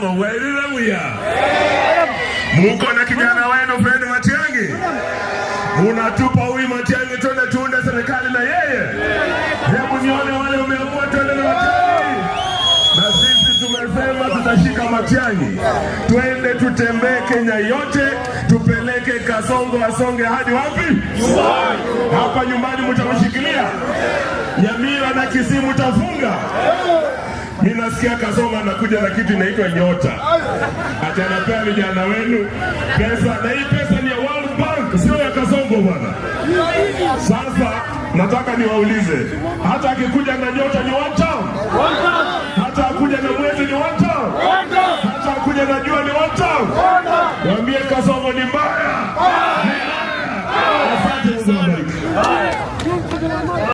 Kasongo, Haleluya. Muko na kijana wenu Fred Matiang'i. Unatupa huyu Matiang'i tuende tuunde serikali na yeye. Hebu nione wale umeamua tuende na Matiang'i. Na sisi tumesema tutashika Matiang'i. Twende tutembee Kenya yote, tupeleke Kasongo asonge hadi wapi? Nyumbani. Hapa nyumbani mtamshikilia. Nyamira na Kisii mtafunga. Mimi nasikia Kasongo anakuja na kitu inaitwa nyota. Ati anapea vijana wenu pesa, na hii pesa ni ya World Bank, sio ya Kasongo bwana. Sasa nataka niwaulize, hata akikuja na nyota ni one town? Hata akuja na mwezi ni one town? Hata akuja na jua ni one town? Waambie Kasongo ni mbaya. Asante sana.